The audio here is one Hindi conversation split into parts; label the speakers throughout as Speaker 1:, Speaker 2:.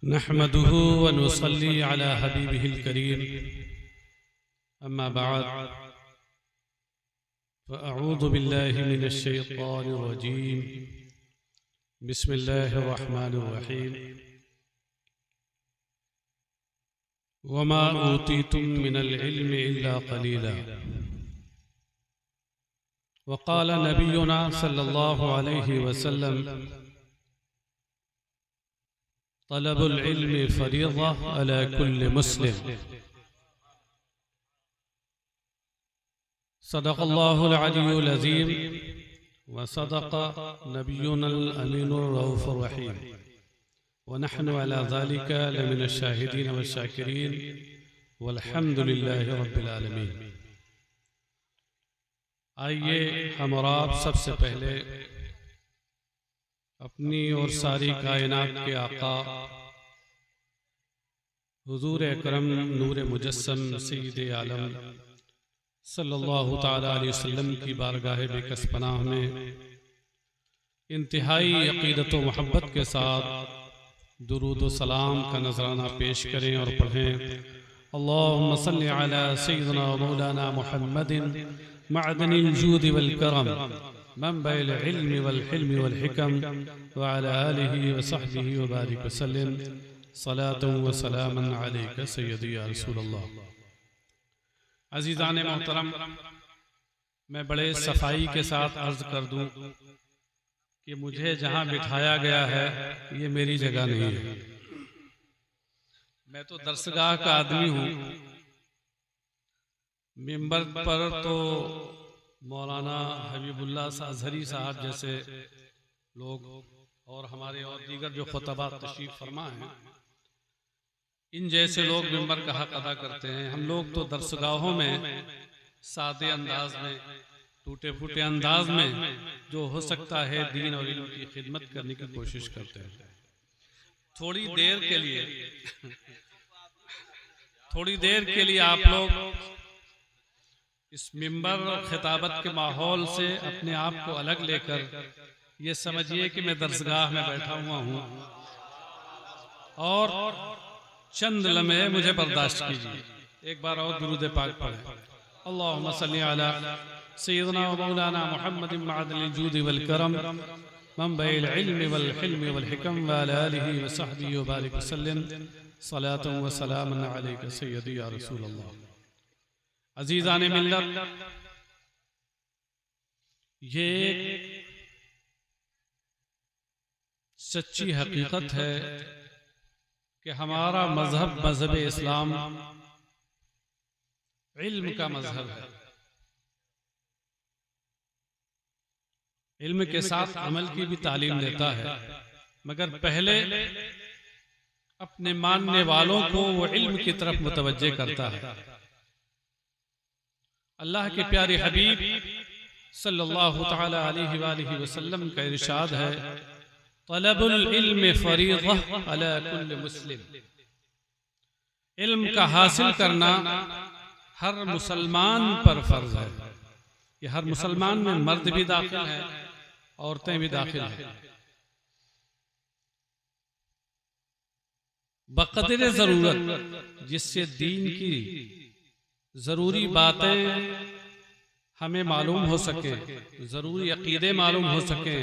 Speaker 1: नहमदुहु व नुसल्ली अला हबीबिहिल करीम अम्मा बाद फ़अऊज़ु बिल्लाहि मिनश शैतानिर रजीम बिस्मिल्लाहिर रहमानिर रहीम वमा ऊतीतुम मिनल इल्मि इल्ला क़लीला वक़ाल नबियुना सल्लल्लाहु अलैहि वसल्लम तलबुल इल्मि फ़रीज़ा अला कुल्लि मुस्लिम। सदक़ल्लाहुल अलियुल अज़ीम व सदक़ नबियुनल अमीनुर रऊफ़ुर रहीम व नहनु अला ज़ालिका लमिनश शाहिदीन व शाकिरीन वल्हम्दुलिल्लाहि रब्बिल आलमीन। आइए हम और आप सबसे पहले अपनी और सारी कायनात के आका हुजूर अकरम नूर मुजस्सम सय्यद आलम सल्लल्लाहु ताला अलैहि वसल्लम की बारगाह बेकस पनाह में इंतहाई अक़ीदत व मोहब्बत के साथ दुरूद व सलाम का नजराना पेश करें और पढ़ें। अल्लाहुम्मा सल्लि अला सय्यिदिना व मौलाना मुहम्मदिन मअदनिल जूद वल करम मनबइल इल्मि वल हिल्मि वल हिकम व अला आलिहि व सहबिहि व बारिक वसल्लम सलातन व सलामन अलैका सय्यदी या रसूलल्लाह। अज़ीज़ान मोहतरम, मैं बड़े सफाई के साथ अर्ज कर दूं कि मुझे जहां बिठाया गया है ये मेरी जगह नहीं है। मैं तो दरसगाह का आदमी हूं। मिंबर पर तो मौलाना हबीबुल्लाह अज़हरी साहब जैसे लोग और हमारे और दीगर जो खुतबा तशरीफ फरमा हैं, इन जैसे लोग मिंबर का हक अदा करते हैं। हम लोग तो दरसगाहों में सादे अंदाज में, टूटे फूटे अंदाज में जो हो सकता है दीन और इल्म की खिदमत करने की कोशिश करते हैं। थोड़ी देर के लिए आप लोग इस मिंबर और खिताबत के माहौल से अपने आप को अलग लेकर ये समझिए कि मैं दरसगाह में बैठा हुआ हूँ और चंद लम्हे मुझे बर्दाश्त कीजिए। एक बार और दुरूद पाक पढ़ें। अल्लाहुम्मा सल्ली अला सय्यिदिना व मौलाना मुहम्मदिन मअदनिल जूद वल करम मनबइल इल्मि वल हिल्मि वल हिकम व अला आलिहि व सहबिहि व बारिक वसल्लम सलातन व सलामन अलैका सय्यदी या रसूलल्लाह। अज़ीज़ान मिल्लत, ये सच्ची हकीकत है कि हमारा मजहब मजहब इस्लाम इल्म का मजहब है। इल्म के साथ अमल की भी तालीम देता है, मगर पहले अपने मानने वालों को वो इल्म की तरफ मुतवज्जे करता है। अल्लाह के प्यारे हबीब सल्लल्लाहु ताला अलैहि वसल्लम का इरशाद है, तलबुल इल्म फरीज़ा अला कुल्लि मुस्लिम। इल्म का हासिल करना हर मुसलमान पर फर्ज है। ये हर मुसलमान में मर्द भी दाखिल है, औरतें भी दाखिल हैं। बक़दर ज़रूरत, जिससे दीन की ज़रूरी बातें हमें मालूम हो सके, ज़रूरी अक़ीदे मालूम हो सके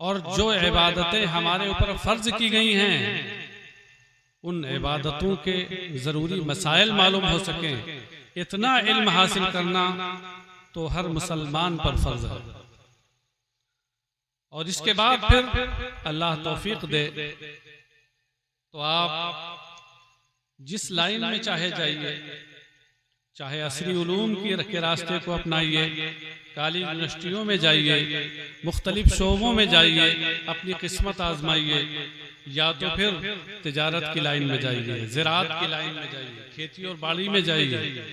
Speaker 1: और जो इबादतें हमारे ऊपर फ़र्ज की गई हैं उन इबादतों के ज़रूरी मसाइल मालूम हो सके, इतना इल्म हासिल करना तो हर मुसलमान पर फ़र्ज है। और इसके बाद फिर अल्लाह तौफीक दे तो आप जिस लाइन में चाहे जाइए, चाहे असरी उलूम के रास्ते को अपनाइए, कॉलेज यूनिवर्सिटियों में जाइए, मुख्तलिफ शोबों में जाइए, अपनी किस्मत आजमाइए, या तो फिर तिजारत की लाइन में जाइए, ज़राअत की लाइन में जाइए, खेती और बाड़ी में जाइए।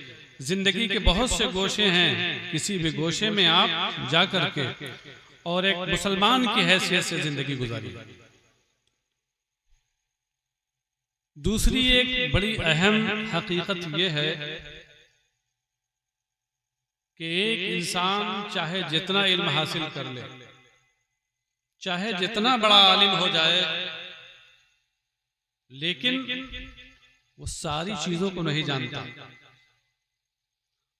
Speaker 1: जिंदगी के बहुत से गोशे हैं, किसी भी गोशे में आप जा करके और एक मुसलमान की हैसियत से जिंदगी गुजारिए। दूसरी एक बड़ी अहम हकीकत यह है कि एक इंसान चाहे जितना इल्म हासिल कर ले, चाहे जितना बड़ा आलिम हो जाए, लेकिन वो सारी चीजों को नहीं जानता।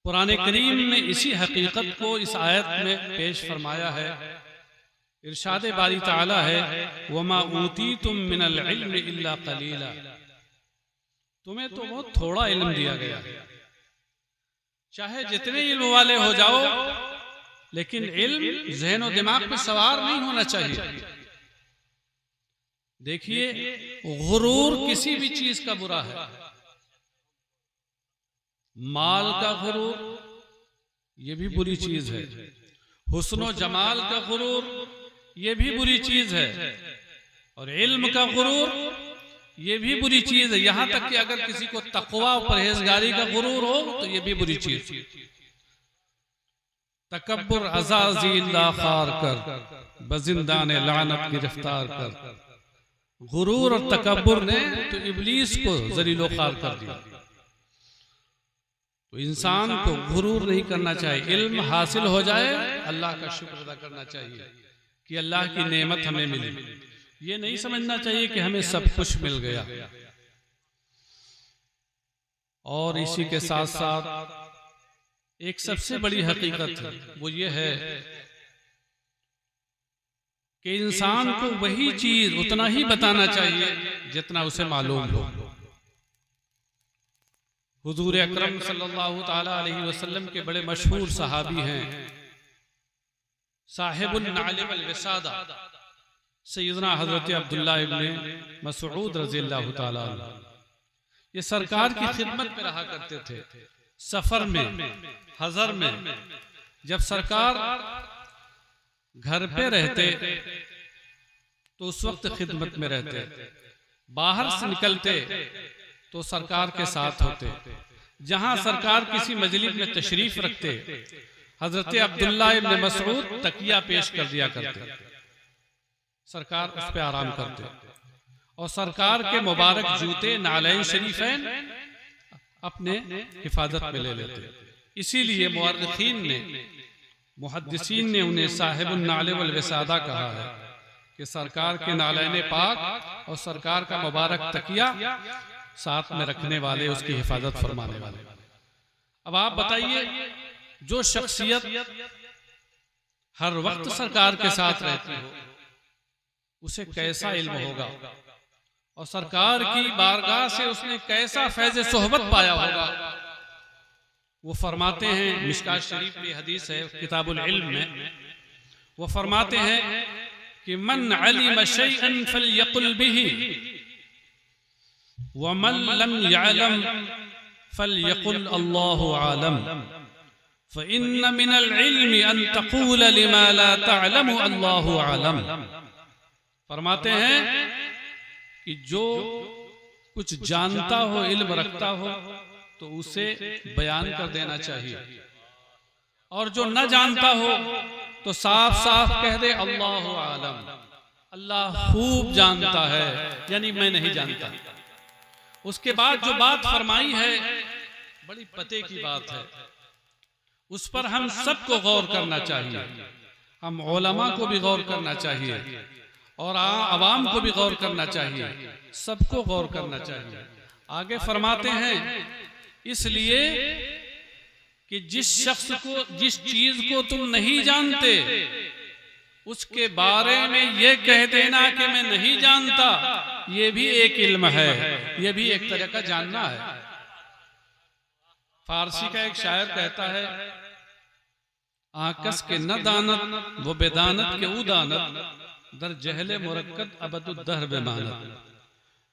Speaker 1: कुरान करीम में इसी हकीकत को इस आयत में पेश फरमाया है। इरशाद बारी ताला है, वमा ऊतीतुम मिनल इल्मि इल्ला कलीला, तुम्हें तो बहुत थोड़ा इल्म दिया गया। चाहे जितने इल्म वाले हो जाओ, लेकिन इल्म ज़हन और दिमाग पे सवार नहीं होना चाहिए। देखिए, गुरूर किसी भी चीज का बुरा है। माल का गुरूर ये भी बुरी चीज है, हुस्न जमाल का गुरूर ये भी बुरी चीज है, और इल्म का गुरूर ये भी बुरी चीज है। यहां तक कि अगर किसी को तकवा और परहेजगारी का गुरूर हो तो ये भी बुरी चीज। तकब्बुर अज़ाज़ील खार कर, बजिंदान लानत गिरफ्तार कर। गुरूर और तकब्बुर ने तो इब्लीस को जलीलो खार कर दिया। तो इंसान को गुरूर नहीं करना चाहिए। इल्म हासिल हो जाए, अल्लाह का शुक्र अदा करना चाहिए कि अल्लाह की नेमत हमें मिली। ये नहीं समझना चाहिए कि हमें सब कुछ मिल गया। और इसी के साथ साथ एक सबसे बड़ी हकीकत है, वो ये है कि इंसान को वही चीज उतना ही बताना चाहिए जितना उसे मालूम हो। हुजूर अकरम सल्लल्लाहु ताला अलैहि वसल्लम के बड़े मशहूर सहाबी हैं साहिबुन नाले वल विसादा, सैयदना हजरत अब्दुल्ला इब्न मसऊद रज़ियल्लाहु ताला अन्हु। ये सरकार की खिदमत में रहा करते थे। सफर में, हजर में, जब सरकार घर पे रहते तो उस वक्त खिदमत में रहते, बाहर से निकलते तो सरकार के साथ होते। जहां सरकार किसी मजलिस में तशरीफ रखते, हजरत अब्दुल्ला इब्न मसऊद तकिया पेश कर दिया करते, सरकार उस पे आराम करते, और सरकार के मुबारक जूते नालैन शरीफैन अपने हिफाजत में ले लेते। इसीलिए मुअर्रिखीन ने, मुहद्दिसीन ने उन्हें साहिबुन नाले वल विसादा कहा है कि सरकार के नालैन पाक और सरकार का मुबारक तकिया साथ में रखने वाले, उसकी हिफाजत फरमाने वाले। अब आप बताइए, जो शख्सियत हर वक्त सरकार के साथ रहती हो उसे कैसा इल्म होगा, और सरकार की बारगाह से उसने कैसा फैज़ सोहबत पाया होगा। वो फरमाते हैं, मिशकात शरीफ में हदीस है किताबुल इल्म में, वो फरमाते हैं कि मन अलिम शैअन फलयकुल बिही व मन लम यअलम फलयकुल अल्लाहु आलम फ़इन्न मिनल इल्मि अन तक़ूल लिमा ला तअलमु अल्लाहु आलम। फरमाते हैं कि जो कुछ जानता हो, इल्म रखता हो, तो उसे बयान कर देना चाहिए, और जो न जानता हो तो साफ साफ कह दे अल्लाहु आलम, अल्लाह खूब जानता है, यानी मैं नहीं जानता। उसके बाद जो बात फरमाई है बड़ी पते की बात है, उस पर हम सबको गौर करना चाहिए। हम उलमा को भी गौर करना चाहिए और आवाम को भी गौर करना चाहिए, सबको गौर करना चाहिए। आगे फरमाते हैं, इसलिए कि जिस शख्स को, जिस चीज को तुम नहीं जानते उसके बारे में ये कह देना कि मैं नहीं जानता, ये भी एक इल्म है, ये भी एक तरह का जानना है। फारसी का एक शायर कहता है, आकस के न दानत वो बेदानत के उदानत दर जहले मुरक्कत अबदुद्दहर बेमानत।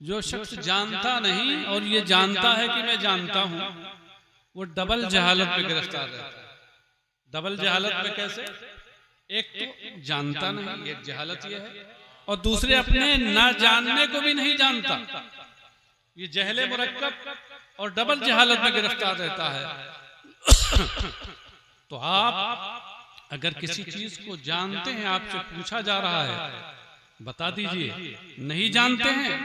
Speaker 1: जो शख्स जानता नहीं और ये जानता है कि मैं जानता हूं, वो डबल जहालत में गिरफ्तार रहता है। डबल जहालत में कैसे? एक तो जानता नहीं, एक जहालत ये है, और दूसरे अपने ना जानने को भी नहीं जानता, ये जहले मुरक्कब और डबल जहालत में गिरफ्तार रहता है। तो आप अगर किसी चीज को जानते हैं, आपसे पूछा जा रहा है, बता दीजिए। नहीं जानते हैं,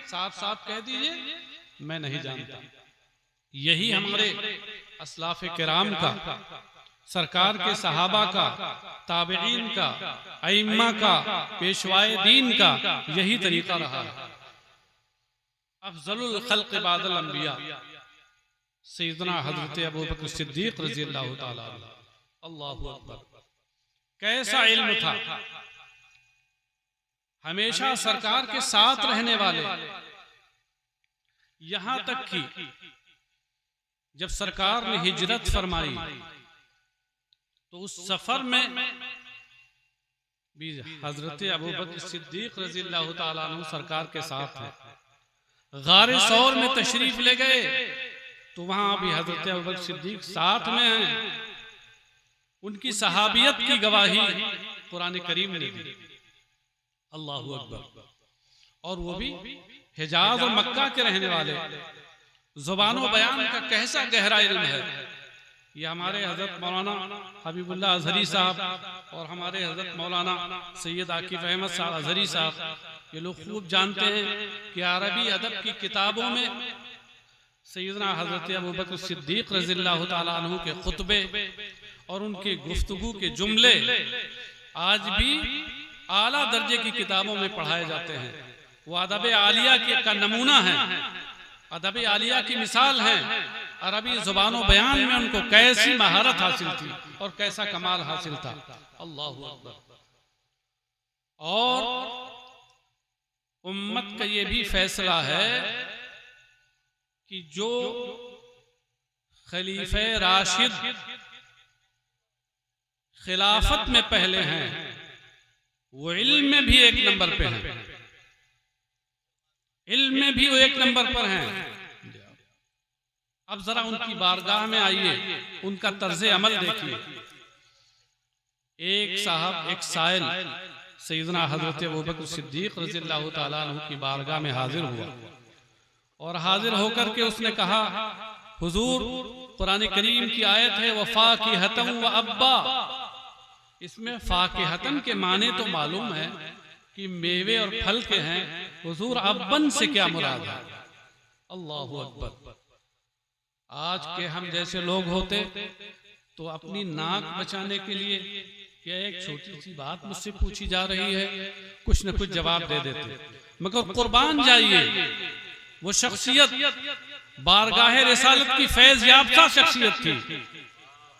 Speaker 1: साफ साफ कह दीजिए मैं नहीं जानता। यही हमारे अस्लाफ किराम का, सरकार के सहाबा का, ताबईन का, अइम्मा का, पेशवाए दीन का यही तरीका रहा है। अफजलुल खल्क़ बादल अंबिया सैयदना हजरत अबू बकर सिद्दीक रज़ी अल्लाह ताला अन्हु। अल्लाहु अकबर। कैसा इल्म था, हमेशा सरकार के साथ रहने वाले। यहां तक कि जब सरकार ने हिजरत फरमाई तो उस सफर में भी हजरत अबू बकर सिद्दीक रज़ी अल्लाह ताला अन्हु सरकार के साथ हैं। गारे सौर में तशरीफ ले गए तो वहां भी हजरत अबू बकर सिद्दीक साथ में हैं। उनकी सहाबियत की गवाही कुरान करीम ने दी। अल्लाहु अकबर। और वो भी हिजाज और मक्का के रहने वाले। जुबान बयान का कैसा गहरा इल्म है। ये हमारे हजरत मौलाना हबीबुल्लाह अजहरी साहब और हमारे हजरत मौलाना सैयद आकिफ अहमद साहब अजहरी साहब, ये लोग खूब जानते हैं कि अरबी अदब की किताबों में सैयदना हजरत अबू बकर सिद्दीक रज़ियल्लाहु ताला अन्हु के खुतबे और उनके गुफ्तगू के जुमले आज भी आला दर्जे की किताबों में पढ़ाए जाते हैं। वो अदब आलिया का नमूना है, अदब आलिया की मिसाल है। अरबी जुबानो बयान में उनको कैसी महारत हासिल थी और कैसा कमाल हासिल था। अल्लाहु अकबर। और उम्मत का ये भी फैसला है कि जो खलीफे राशिद खिलाफत में पहले हैं वो इल्म में भी एक नंबर पे हैं, इल्म में भी वो एक नंबर पर हैं। अब जरा उनकी बारगाह में आइए, उनका तर्ज़े अमल देखिए। एक साहब, एक साइल सैयदना हजरत अबू बकर सिद्दीक रज़ियल्लाहु ताला अन्हु की बारगाह में हाजिर हुआ और हाजिर होकर के उसने कहा, हुजूर कुरान करीम की आयत है वफ़ाकिहतन व अब्बा। इसमें फाकिहतन के माने तो मालूम है कि मेवे और फल के हैं, हुजूर अब्बन से क्या मुराद है? अल्लाहु अकबर। आज के हम जैसे लोग होते तो अपनी नाक बचाने के लिए क्या एक छोटी सी बात मुझसे पूछी जा रही है, कुछ न कुछ जवाब दे देते। मगर कुर्बान जाइए, वो शख्सियत बारगाह रिसालत की फैज याफ्ता शख्सियत थी।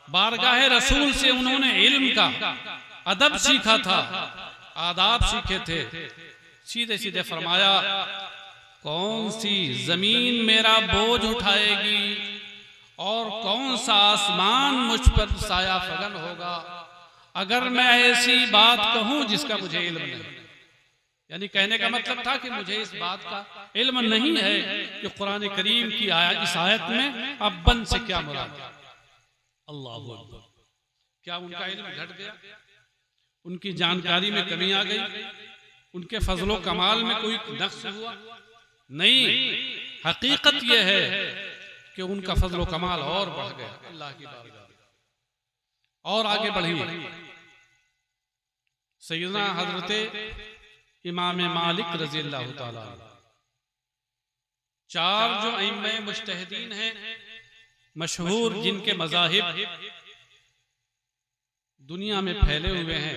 Speaker 1: बारगाह रसूल से उन्होंने इल्म का अदब सीखा था, आदाब सीखे थे। सीधे सीधे फरमाया, कौन सी जमीन मेरा बोझ उठाएगी और कौन सा आसमान मुझ पर साया फगन होगा अगर मैं ऐसी बात कहूं जिसका मुझे इल्म नहीं। यानी कहने का मतलब था कि मुझे इस बात का इल्म नहीं है कि कुरान करीम की इस आयत में अब्बन से क्या मुराद है। अल्लाहु अकबर। क्या उनका इल्म घट गया? उनकी जानकारी में कमी आ गई? उनके फजलो कमाल में कोई नक्स हुआ? नहीं, हकीकत यह है कि उनका फजलो कमाल और बढ़ गया अल्लाह की बारगाह। और आगे बढ़ी सैयदना हजरत इमाम मालिक रज़ी अल्लाह ताला। चार जो अइम्मे मुज्तहिदीन हैं मशहूर, जिनके मज़ाहिब दुनिया में फैले हुए हैं,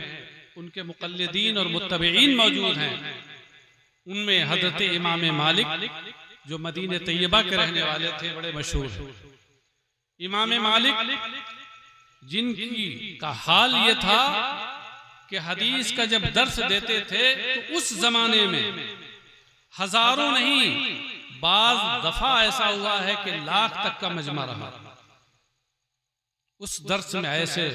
Speaker 1: उनके मुक़ल्लिदीन और मुत्तबईन मौजूद हैं। उनमें हजरत इमाम मालिक जो मदीने तैयबा के रहने वाले थे, बड़े मशहूर। इमाम मालिक जिनकी का हाल ये था कि हदीस का जब दर्स देते थे तो उस जमाने में हजारों नहीं, बाज दफा ऐसा हुआ है कि लाख तक का मजमा रहा। उस दर्स में ऐसे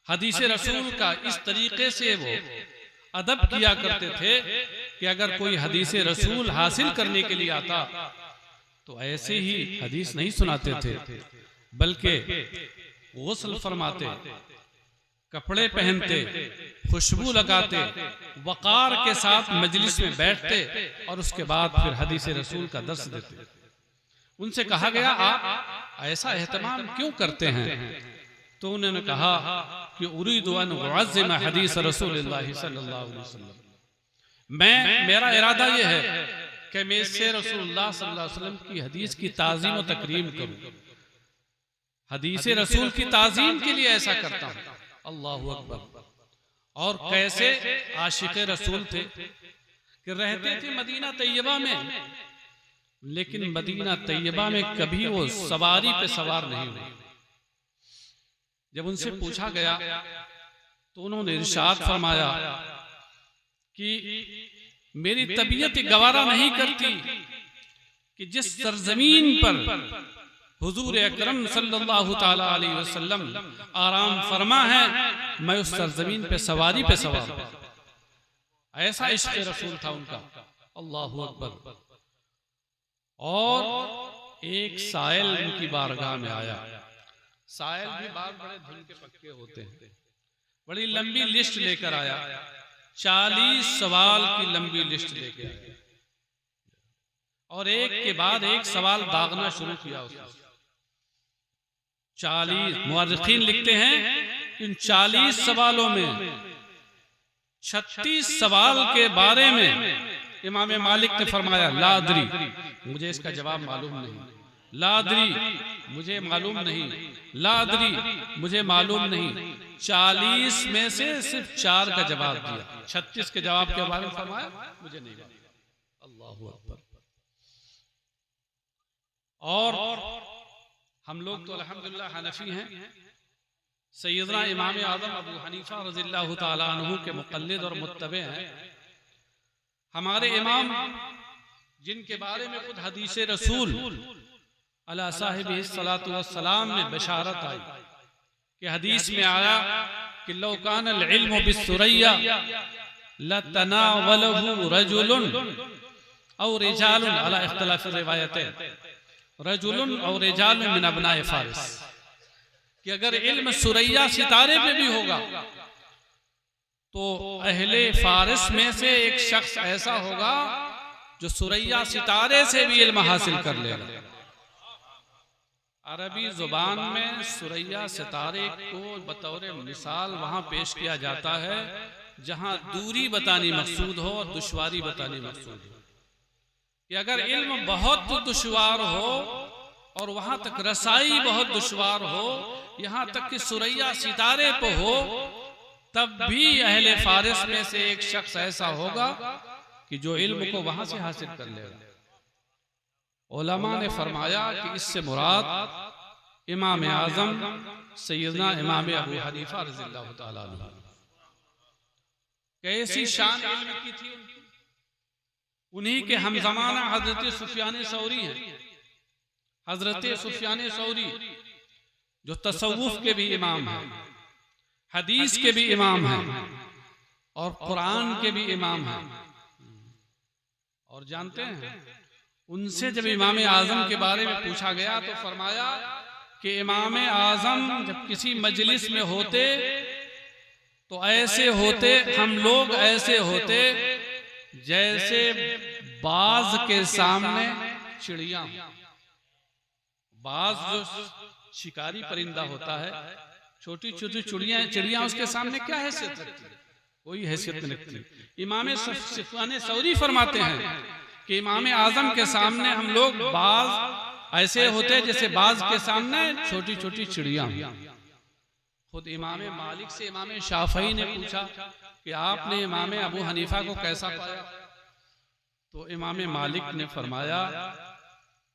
Speaker 1: हदीस रसूल का इस तरीके से वो अदब किया करते थे कि अगर कोई हदीस रसूल हासिल करने के लिए आता तो ऐसे ही हदीस नहीं सुनाते थे, बल्कि गुस्ल फरमाते, कपड़े पहनते, खुशबू लगाते, वकार के साथ मजलिस में बैठते और उसके बाद फिर हदीस रसूल का दर्स देते। उनसे कहा गया, आप ऐसा एहतमाम क्यों करते हैं? तो उन्होंने कहा कि उरीदु अन उअज़्ज़िम हदीस रसूलुल्लाह सल्लल्लाहु अलैहि वसल्लम। मेरा इरादा यह है कि मैं इससे रसूलुल्लाह सल्लल्लाहु अलैहि वसल्लम की हदीस की ताज़ीम और तकरीम करूं। हदीस रसूल की ताज़ीम के लिए ऐसा करता हूं। अल्लाहु अकबर। और कैसे आशिक़ रसूल थे कि रहते थे मदीना तैयबा में, लेकिन मदीना तैयबा में कभी वो सवारी पे सवार नहीं हुए। जब उनसे पूछा गया तो उन्होंने इरशाद फरमाया कि मेरी तबीयत गवारा नहीं करती कि जिस सरजमीन पर हुजूर अकरम सल्लल्लाहु ताला अलैहि वसल्लम आराम फरमा है, मैं उस सरजमीन पे सवारी पे सवार। ऐसा इश्क रसूल था उनका। अल्लाहु अकबर। और एक साइल उनकी बारगाह में आया। साइल भी बार बड़े धुन के पक्के होते हैं। बड़ी लंबी लिस्ट लेकर आया, 40 सवाल की लंबी लिस्ट लेकर आया और एक के बाद एक सवाल दागना शुरू किया उसने। 40 मुअर्रिखीन लिखते हैं इन 40 सवालों में 36 सवाल के बारे में इमाम मालिक ने फरमाया लादरी, मुझे इसका जवाब मालूम नहीं, लादरी मुझे मालूम नहीं, लादरी मुझे मालूम नहीं। 40 में से सिर्फ 4 का जवाब दिया, 36 के जवाब के बारे में फरमाया मुझे नहीं मालूम। अल्लाहु अकबर। और हम लोग तो अल्हम्दुलिल्लाह हनफी हैं। सैयदना इमाम आज़म अबू हनीफा रज़ियल्लाहु ताला अन्हु के मुक़ल्लिद और मुत्तबे हैं। हमारे इमाम जिनके बारे में खुद हदीस रसूल अला साहिबी सलातु वस्सलाम में बशारत आई कि हदीस में आया कि लौ कान अल इल्मु बिस्सुरैया लतनावलहु रजुलुन औ रिजालुन अला इख्तिलाफ रिवायतें, रजुलुन और रिजाल मिन अबनाए फारिस, कि अगर इल्म सुरैया सितारे पे भी होगा तो अहले फारिस में से एक शख्स ऐसा होगा जो सुरैया सितारे से भी इल्म हासिल कर लेगा। अरबी जुबान में सुरैया सितारे को बतौर मिसाल वहां पेश किया जाता है जहां दूरी बतानी मकसूद हो और दुश्वारी बतानी मकसूद हो। कि अगर इल्म बहुत दुश्वार हो और वहां तक रसाई बहुत दुश्वार हो, यहां तक कि सुरैया सितारे पे हो, तब भी अहले फारिस में से एक शख्स ऐसा होगा कि जो इल्म को वहां से हासिल कर लेगा। उलमा ने फरमाया कि इससे मुराद इमाम आज़म सैयदना इमाम अबू हनीफा रज़ियल्लाहु ताला अन्हु। कैसी शान इल्म की थी उनकी। उन्हीं के हमजमाना हजरत सुफियान सौरी हैं। हजरत सुफियान सौरी जो तसव्वुफ के भी इमाम हैं, हदीस के भी इमाम हैं और कुरान के भी इमाम हैं। और जानते हैं उनसे जब इमाम आज़म के बारे में पूछा गया तो फरमाया कि इमाम आज़म जब किसी मजलिस में होते तो ऐसे होते, हम लोग ऐसे होते जैसे बाज के सामने चिड़िया। बाज जो शिकारी परिंदा होता है, छोटी छोटी चिड़िया उसके सामने क्या हैसियत रखती है? कोई हैसियत नहीं रखती। इमाम सुफियान सौरी फरमाते हैं कि इमाम आज़म के सामने हम लोग बाज ऐसे होते जैसे बाज के सामने छोटी छोटी चिड़िया। खुद इमाम मालिक से इमाम शाफई ने पूछा कि आपने इमाम अबू हनीफा को कैसा पाया? तो इमाम मालिक ने फरमाया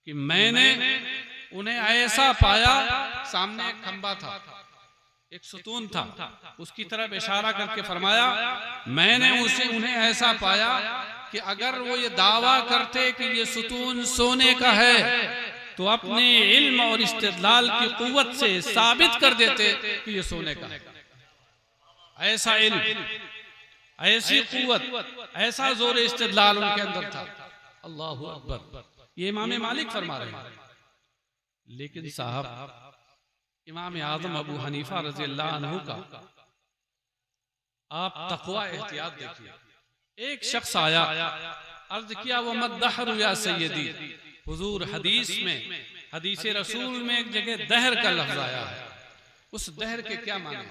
Speaker 1: कि मैंने उन्हें ऐसा पाया, सामने एक खंबा था, एक सुतून था, उसकी तरफ इशारा करके फरमाया मैंने उन्हें ऐसा पाया कि अगर वो ये दावा करते कि ये सुतून सोने का है तो अपने इल्म और इस्तिदलाल की कुव्वत से साबित कर देते कि ये सोने का है। ऐसा इल्म, ऐसी कुव्वत, ऐसा जोर इस्तिदलाल उनके अंदर था। अल्लाहु अकबर। ये इमाम मालिक फरमा रहे हैं। लेकिन साहब इमाम आज़म अबू हनीफा रज़ियल्लाहु अन्हु का आप तक़वा एहतियात देखिए। एक शख्स आया, अर्ज किया वो मद्दहर या सैयदी। हुजूर हदीस में, हदीस रसूल में एक जगह दहर का लफ्ज आया है, उस दहर के क्या माने?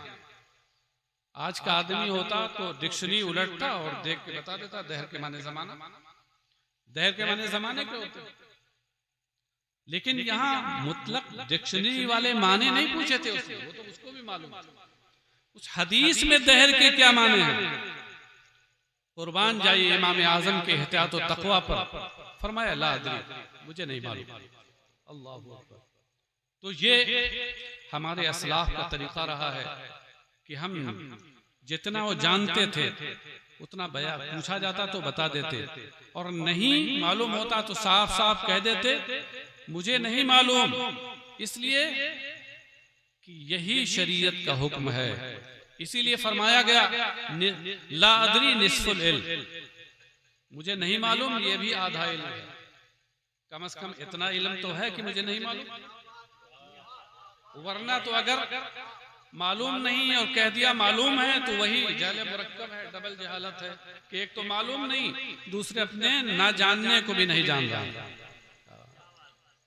Speaker 1: आज का आदमी होता तो डिक्शनरी उलटता और देख के बता देता दहर के माने जमाना, दहर के माने जमाने के होते। लेकिन यहाँ मुतलक डिक्शनरी वाले माने नहीं पूछे थे उसने, वो तो उसको भी मालूम था उस हदीस में दहर के क्या माने हैं। कुर्बान जाइए इमाम आजम के एहतियात और तकवा पर। फरमाया ला अदरी, मुझे नहीं मालूम। अल्लाह अकबर। तो ये हमारे असलाफ का तरीका रहा है कि हम जितना वो जानते थे उतना बया पूछा जाता तो बता देते, और नहीं मालूम होता तो साफ साफ कह देते मुझे नहीं मालूम, इसलिए कि यही शरीयत का हुक्म है। इसीलिए फरमाया गया ला अदरी निस्फुल इल्म, मुझे नहीं मालूम ये भी आधा इल्म है। कम से कम इतना इल्म तो है कि मुझे नहीं मालूम, वरना तो अगर मालूम नहीं और कह दिया मालूम है तो वही जाले मुरक्कब है, डबल जहालत है कि एक तो मालूम नहीं, दूसरे अपने ना जानने को भी नहीं जान रहा।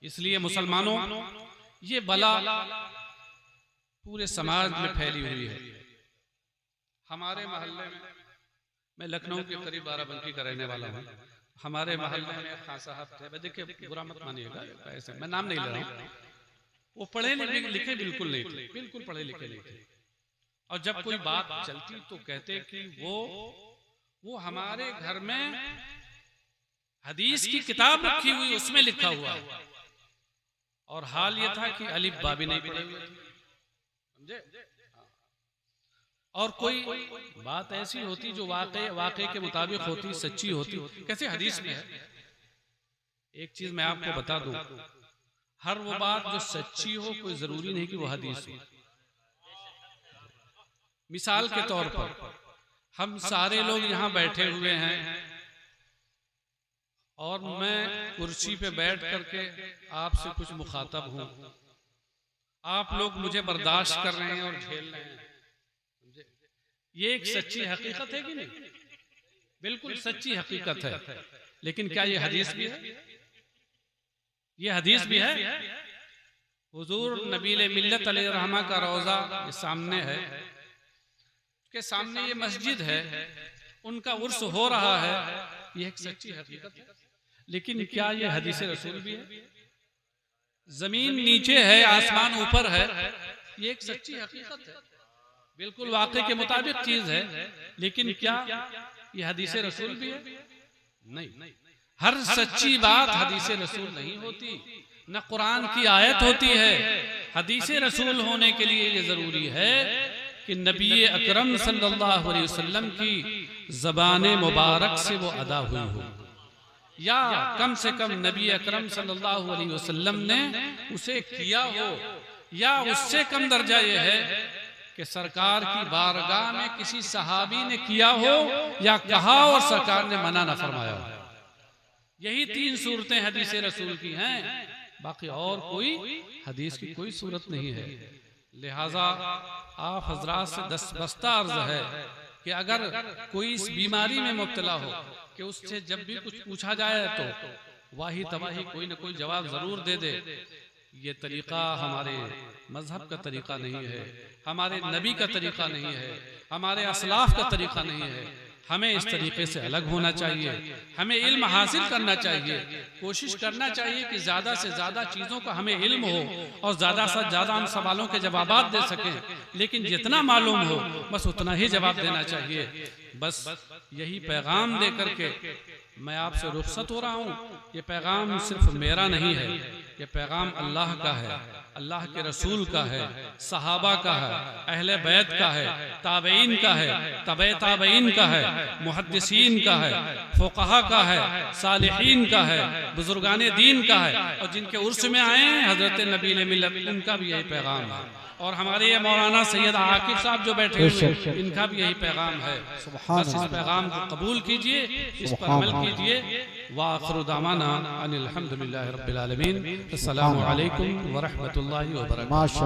Speaker 1: इसलिए मुसलमानों ये बला पूरे समाज में फैली हुई है। हमारे मोहल्ले में, मैं लखनऊ के करीब बाराबंकी का रहने वाला हूँ, हमारे मोहल्ले में खान साहब थे, देखिए बुरा मत मानिएगा, ऐसे मैं नाम नहीं ले रहा हूँ, वो पढ़े लिखे बिल्कुल नहीं थे, बिल्कुल पढ़े लिखे नहीं थे। और जब कोई बात चलती तो कहते कि वो हमारे घर में हदीस की किताब रखी हुई उसमें लिखा हुआ है, और हाल ये था कि अलिफ बा भी नहीं पढ़े हुए थे, समझे। और कोई बात ऐसी होती जो वाकई के मुताबिक होती, सच्ची होती, कैसे हदीस में है। एक चीज मैं आपको बता दूं, हर वो बात जो सच्ची हो कोई जरूरी नहीं कि वो हदीस हो। मिसाल के तौर पर हम सारे लोग यहाँ बैठे हुए हैं और मैं कुर्सी पे बैठ करके आपसे कुछ मुखातब हूं, आप लोग मुझे बर्दाश्त कर रहे हैं और झेल रहे हैं, ये एक सच्ची हकीकत है कि नहीं? बिल्कुल सच्ची हकीकत है। लेकिन क्या ये हदीस भी है? ये हदीस भी है। हुजूर नबील मिल्लत अलैहिर्रहमा का रोजा ये सामने है, के सामने ये मस्जिद है, उनका उर्स हो रहा है, ये एक सच्ची हकीकत है। लेकिन क्या ये हदीस रसूल भी है? जमीन नीचे है, आसमान ऊपर है, ये एक सच्ची हकीकत है, बिल्कुल वाकई के मुताबिक चीज है। लेकिन क्या ये हदीस रसूल भी है? नहीं, हर सच्ची बात हदीस रसूल नहीं होती, न कुरान की आयत होती है। हदीस रसूल होने के लिए ये जरूरी है कि नबी अकरम सल्लल्लाहु अलैहि वसल्लम की ज़बान मुबारक से वो अदा हुई हो, या कम से कम नबी अकरम सल्लल्लाहु अलैहि वसल्लम ने उसे किया हो, या उससे कम दर्जा ये है कि सरकार की बारगाह में किसी सहाबी ने किया हो या कहा और सरकार ने मना न फरमाया हो। यही तीन सूरतें हदीस रसूल की हैं, बाकी और कोई हदीस की कोई सूरत नहीं है। लिहाजा आप हजरात से दस्ता अर्ज है कि अगर कोई इस बीमारी में मुब्तला हो कि उससे जब भी कुछ पूछा जाए तो वाही तबाही कोई ना कोई जवाब जरूर दे दे, ये तरीका हमारे मजहब का तरीका नहीं है, हमारे नबी का तरीका नहीं है, हमारे असलाफ का तरीका नहीं है। हमें इस तरीके से अलग होना चाहिए, हमें इल्म हासिल करना चाहिए, कोशिश करना चाहिए कि ज़्यादा से ज़्यादा चीज़ों का हमें इल्म हो और ज़्यादा से ज़्यादा हम सवालों के जवाबात दे सकें। लेकिन जितना मालूम हो बस उतना ही जवाब देना चाहिए। बस यही पैगाम दे करके मैं आपसे रुखसत हो रहा हूँ। ये पैगाम सिर्फ मेरा नहीं है, ये पैगाम अल्लाह का है, अल्लाह के रसूल का है, सहाबा का है, अहले बैत का है, ताबईन का है, तबे ताबईन का है, मुहद्दिसीन का है, फुक़हा का है, सालिहीन का है, बुजुर्गाने दीन का है, और जिनके उर्स में आए हैं हजरत नबी मिल्लत, उनका भी यही पैगाम है। और हमारे ये मौलाना सैयद आकिब साहब जो बैठे हुए हैं, इनका भी यही पैगाम है। बस इस पैगाम को कबूल कीजिए, इस पर अमल कीजिए। व आखिरु दावाना अनिल हम्दुलिल्लाहि रब्बिल आलमीन। अस्सलामु अलैकुम व रहमतुल्लाहि व बरकातुहू।